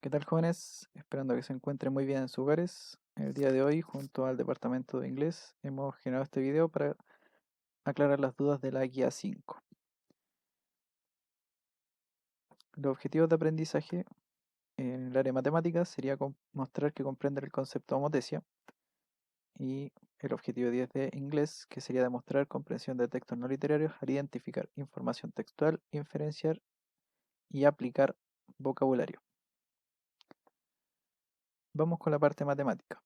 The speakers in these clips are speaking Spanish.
¿Qué tal, jóvenes? Esperando que se encuentren muy bien en sus hogares. El día de hoy, junto al departamento de inglés, hemos generado este video para aclarar las dudas de la guía 5. Los objetivos de aprendizaje en el área de matemáticas sería mostrar que comprenden el concepto de homotecia, y el objetivo 10 de inglés, que sería demostrar comprensión de textos no literarios al identificar información textual, inferenciar y aplicar vocabulario. Vamos con la parte matemática.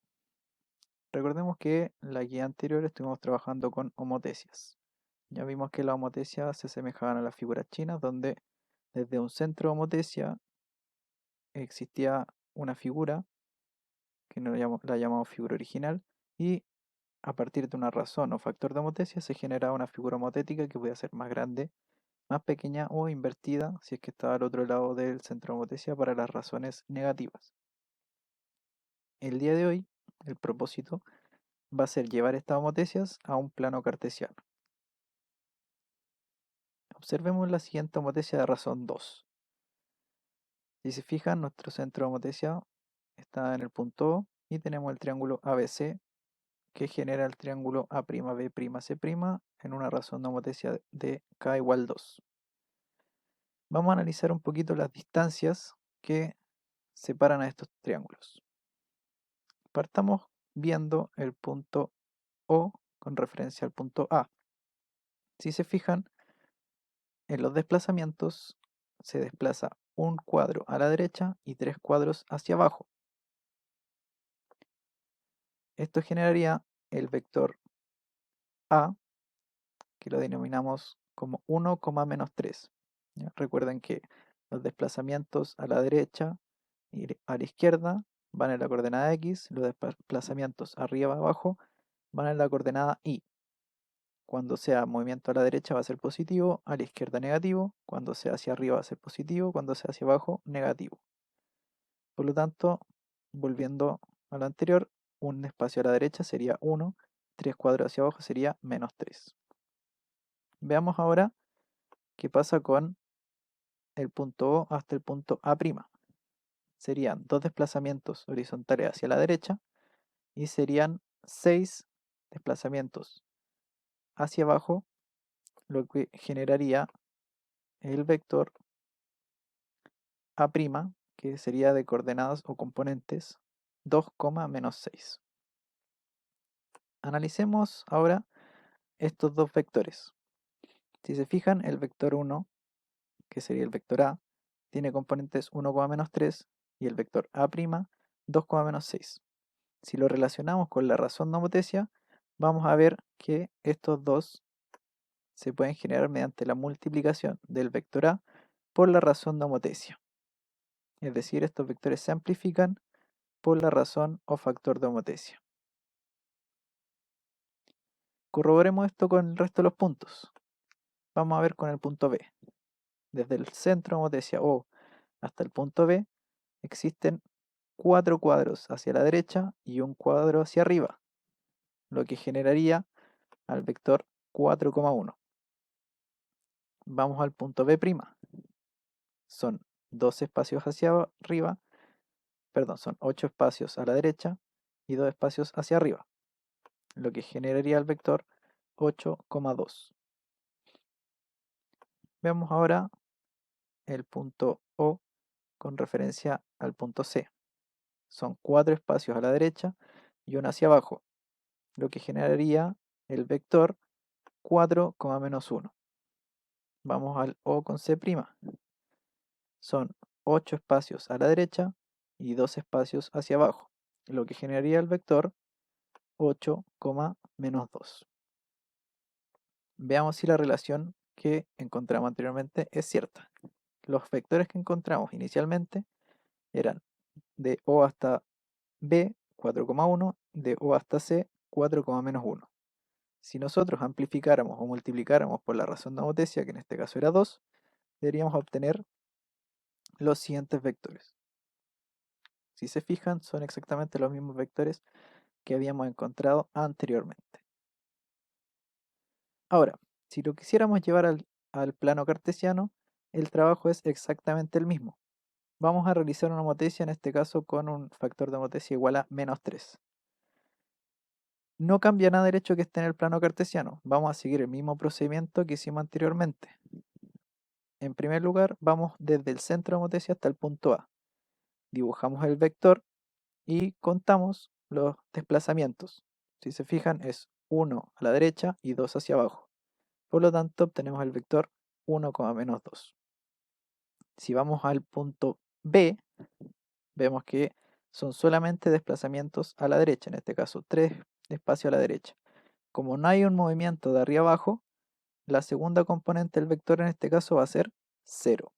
Recordemos que en la guía anterior estuvimos trabajando con homotecias. Ya vimos que las homotecias se asemejaban a las figuras chinas, donde desde un centro de homotecia existía una figura, que la llamamos figura original, y a partir de una razón o factor de homotecia se generaba una figura homotética que podía ser más grande, más pequeña o invertida si es que estaba al otro lado del centro de homotecia para las razones negativas. El día de hoy, el propósito va a ser llevar estas homotecias a un plano cartesiano. Observemos la siguiente homotecia de razón 2. Si se fijan, nuestro centro de homotecia está en el punto O y tenemos el triángulo ABC que genera el triángulo A'B'C' en una razón de homotecia de K igual 2. Vamos a analizar un poquito las distancias que separan a estos triángulos. Partamos viendo el punto O con referencia al punto A. Si se fijan, en los desplazamientos se desplaza un cuadro a la derecha y 3 cuadros hacia abajo. Esto generaría el vector A, que lo denominamos como 1, menos 3. ¿Ya? Recuerden que los desplazamientos a la derecha y a la izquierda van en la coordenada X, los desplazamientos arriba y abajo van en la coordenada Y. Cuando sea movimiento a la derecha va a ser positivo, a la izquierda negativo, cuando sea hacia arriba va a ser positivo, cuando sea hacia abajo negativo. Por lo tanto, volviendo a lo anterior, un espacio a la derecha sería 1, 3 cuadros hacia abajo sería menos 3. Veamos ahora qué pasa con el punto O hasta el punto A'. Serían dos desplazamientos horizontales hacia la derecha y serían 6 desplazamientos hacia abajo, lo que generaría el vector A', que sería de coordenadas o componentes 2, menos 6. Analicemos ahora estos dos vectores. Si se fijan, el vector 1, que sería el vector A, tiene componentes 1, menos 3 y el vector A', 2, menos 6. Si lo relacionamos con la razón de homotecia, vamos a ver que estos dos se pueden generar mediante la multiplicación del vector A por la razón de homotecia. Es decir, estos vectores se amplifican por la razón o factor de homotecia. Corroboremos esto con el resto de los puntos. Vamos a ver con el punto B. Desde el centro de homotecia O hasta el punto B existen 4 cuadros hacia la derecha y un cuadro hacia arriba, lo que generaría al vector 4,1. Vamos al punto B'. Son 2 espacios hacia arriba, perdón, son 8 espacios a la derecha y 2 espacios hacia arriba, lo que generaría el vector 8,2. Veamos ahora el punto O con referencia al punto C. Son 4 espacios a la derecha y uno hacia abajo, lo que generaría el vector 4, menos 1. Vamos al O con C'. Son 8 espacios a la derecha y 2 espacios hacia abajo, lo que generaría el vector 8, menos 2. Veamos si la relación que encontramos anteriormente es cierta. Los vectores que encontramos inicialmente eran de O hasta B, 4,1, de O hasta C, 4, menos 1. Si nosotros amplificáramos o multiplicáramos por la razón de homotecia, que en este caso era 2, deberíamos obtener los siguientes vectores. Si se fijan, son exactamente los mismos vectores que habíamos encontrado anteriormente. Ahora, si lo quisiéramos llevar al plano cartesiano, el trabajo es exactamente el mismo. vamos a realizar una homotesia, en este caso con un factor de homotesia igual a -3. No cambia nada el hecho que esté en el plano cartesiano. Vamos a seguir el mismo procedimiento que hicimos anteriormente. En primer lugar, vamos desde el centro de homotesia hasta el punto A. Dibujamos el vector y contamos los desplazamientos. Si se fijan, es 1 a la derecha y 2 hacia abajo. Por lo tanto, obtenemos el vector 1, -2. Si vamos al punto B, vemos que son solamente desplazamientos a la derecha, en este caso 3 espacios a la derecha. Como no hay un movimiento de arriba abajo, la segunda componente del vector en este caso va a ser 0.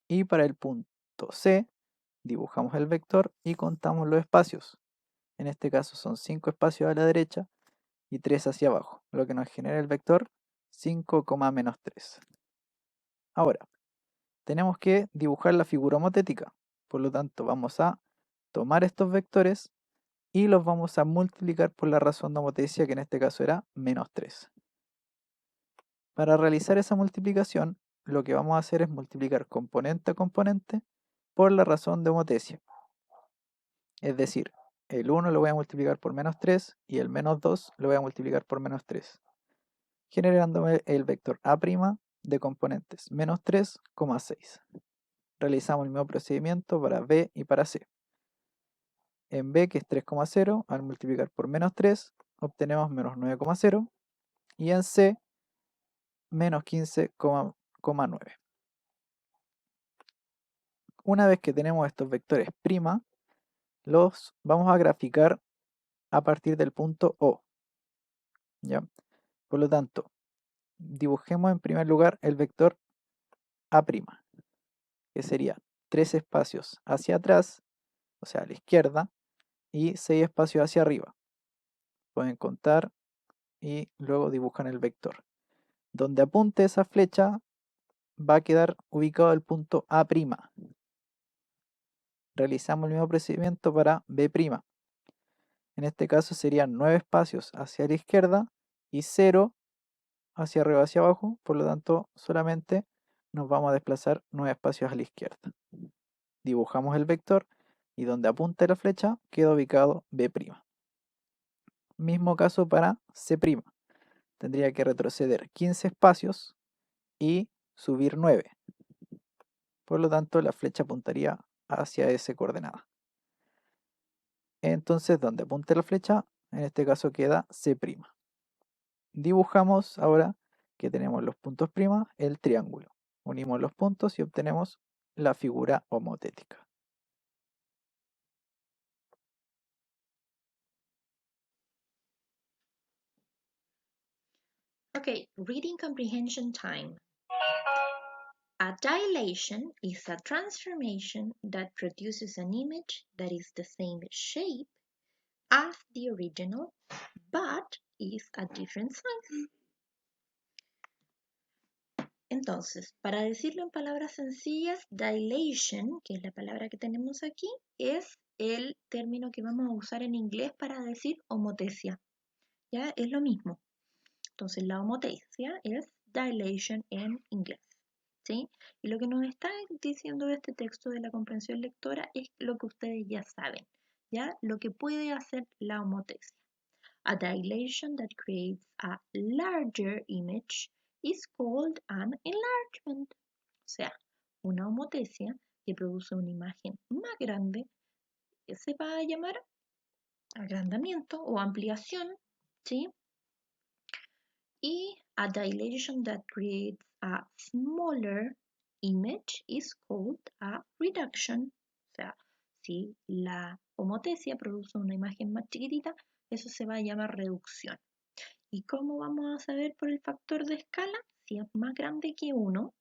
Y para el punto C, dibujamos el vector y contamos los espacios. En este caso son 5 espacios a la derecha y 3 hacia abajo, lo que nos genera el vector 5, -3. Ahora, tenemos que dibujar la figura homotética. Por lo tanto, vamos a tomar estos vectores y los vamos a multiplicar por la razón de homotesia, que en este caso era -3. Para realizar esa multiplicación, lo que vamos a hacer es multiplicar componente a componente por la razón de homotesia. Es decir, el 1 lo voy a multiplicar por -3 y el -2 lo voy a multiplicar por -3, generándome el vector A' de componentes -3,6. Realizamos el mismo procedimiento para B y para C. En B, que es 3,0, al multiplicar por -3, obtenemos -9,0, y en C, -15,9. Una vez que tenemos estos vectores prima, los vamos a graficar a partir del punto O, ¿ya? Por lo tanto, dibujemos en primer lugar el vector A', que sería 3 espacios hacia atrás, o sea, a la izquierda, y 6 espacios hacia arriba. Pueden contar y luego dibujan el vector. Donde apunte esa flecha va a quedar ubicado el punto A'. Realizamos el mismo procedimiento para B'. En este caso serían 9 espacios hacia la izquierda y 0 hacia arriba hacia abajo, por lo tanto solamente nos vamos a desplazar 9 espacios a la izquierda. Dibujamos el vector y donde apunta la flecha queda ubicado B'. Mismo caso para C'. Tendría que retroceder 15 espacios y subir 9. Por lo tanto, la flecha apuntaría hacia esa coordenada. Entonces, donde apunte la flecha, en este caso queda C'. Dibujamos ahora que tenemos los puntos prima, el triángulo. Unimos los puntos y obtenemos la figura homotética. Okay, reading comprehension time. A dilation is a transformation that produces an image that is the same shape as the original, but is a different size. Entonces, para decirlo en palabras sencillas, dilation, que es la palabra que tenemos aquí, es el término que vamos a usar en inglés para decir homotesia. ¿Ya? Es lo mismo. Entonces, la homotesia es dilation en inglés. ¿Sí? Y lo que nos está diciendo este texto de la comprensión lectora es lo que ustedes ya saben, ¿ya? Lo que puede hacer la homotesia. A dilation that creates a larger image is called an enlargement. O sea, una homotesia que produce una imagen más grande se va a llamar agrandamiento o ampliación, ¿sí? Y a dilation that creates a smaller image is called a reduction. O sea, si la homotesia produce una imagen más chiquitita, eso se va a llamar reducción. ¿Y cómo vamos a saber por el factor de escala? Si es más grande que 1,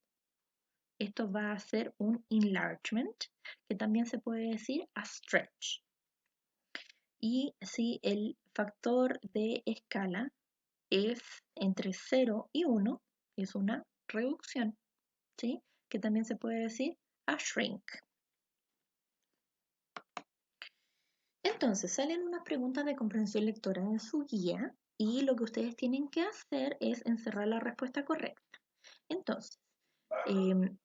esto va a ser un enlargement, que también se puede decir a stretch. Y si el factor de escala es entre 0 y 1, es una reducción, ¿sí? Que también se puede decir a shrink. Entonces, salen unas preguntas de comprensión lectora en su guía y lo que ustedes tienen que hacer es encerrar la respuesta correcta. Entonces,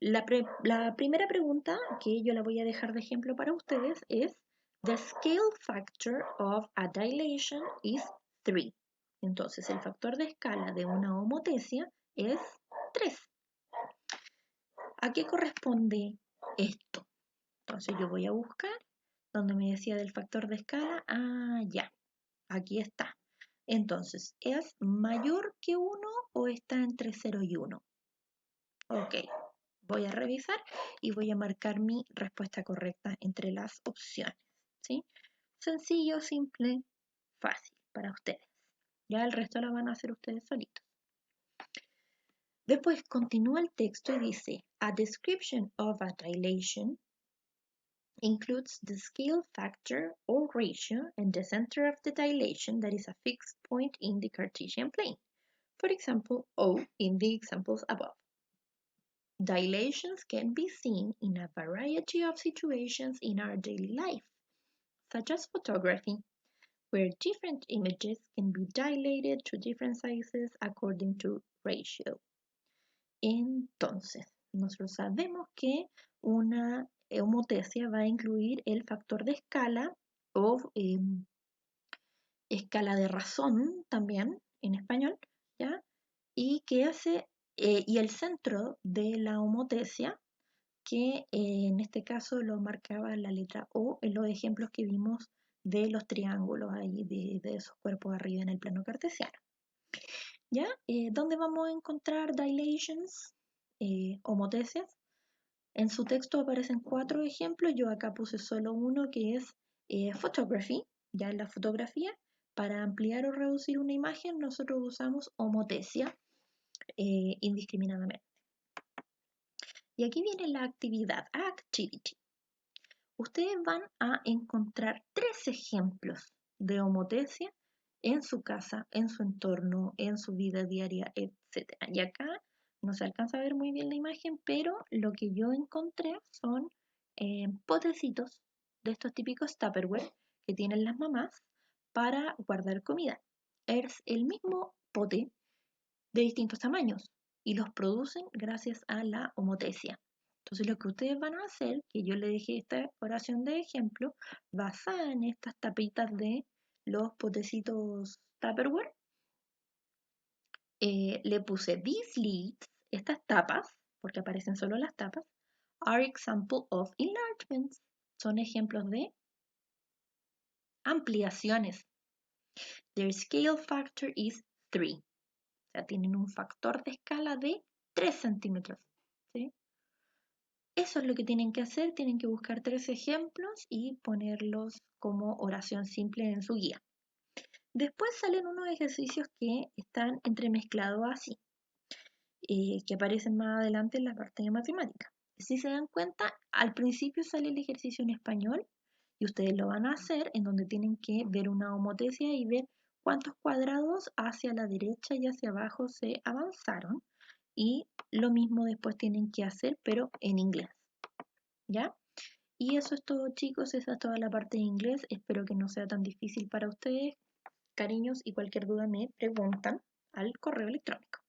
La primera pregunta, que yo la voy a dejar de ejemplo para ustedes, es The scale factor of a dilation is 3. Entonces, el factor de escala de una homotecia es 3. ¿A qué corresponde esto? Entonces, yo voy a buscar donde me decía del factor de escala. Ah, ya, aquí está. Entonces, ¿es mayor que 1 o está entre 0 y 1? Ok, voy a revisar y voy a marcar mi respuesta correcta entre las opciones. ¿Sí? Sencillo, simple, fácil para ustedes. Ya el resto lo van a hacer ustedes solitos. Después continúa el texto y dice, a description of a dilation includes the scale factor or ratio and the center of the dilation that is a fixed point in the Cartesian plane. For example, O in the examples above. Dilations can be seen in a variety of situations in our daily life, such as photography, where different images can be dilated to different sizes according to ratio. Entonces, nosotros sabemos que una homotecia va a incluir el factor de escala o escala de razón también en español, ¿ya? Y que hace, y el centro de la homotecia, que en este caso lo marcaba la letra O en los ejemplos que vimos de los triángulos ahí, de esos cuerpos arriba en el plano cartesiano. ¿Ya? ¿Dónde vamos a encontrar dilations? Homotecias. En su texto aparecen 4 ejemplos, yo acá puse solo uno que es photography, ya en la fotografía. Para ampliar o reducir una imagen nosotros usamos homotecia indiscriminadamente. Y aquí viene la actividad, activity. Ustedes van a encontrar 3 ejemplos de homotecia en su casa, en su entorno, en su vida diaria, etc. Y acá no se alcanza a ver muy bien la imagen, pero lo que yo encontré son potecitos de estos típicos Tupperware que tienen las mamás para guardar comida. Es el mismo pote de distintos tamaños y los producen gracias a la homotecia. Entonces lo que ustedes van a hacer, que yo le dejé esta oración de ejemplo, basada en estas tapitas de los potecitos Tupperware, le puse these leads, estas tapas, porque aparecen solo las tapas, are example of enlargements, son ejemplos de ampliaciones. Their scale factor is 3. O sea, tienen un factor de escala de 3 centímetros. ¿Sí? Eso es lo que tienen que hacer, tienen que buscar 3 ejemplos y ponerlos como oración simple en su guía. Después salen unos ejercicios que están entremezclados así, que aparecen más adelante en la parte de matemática. Si se dan cuenta, al principio sale el ejercicio en español y ustedes lo van a hacer en donde tienen que ver una homotecia y ver cuántos cuadrados hacia la derecha y hacia abajo se avanzaron. Y lo mismo después tienen que hacer, pero en inglés. ¿Ya? Y eso es todo, chicos, esa es toda la parte de inglés. Espero que no sea tan difícil para ustedes. Cariños, y cualquier duda me preguntan al correo electrónico.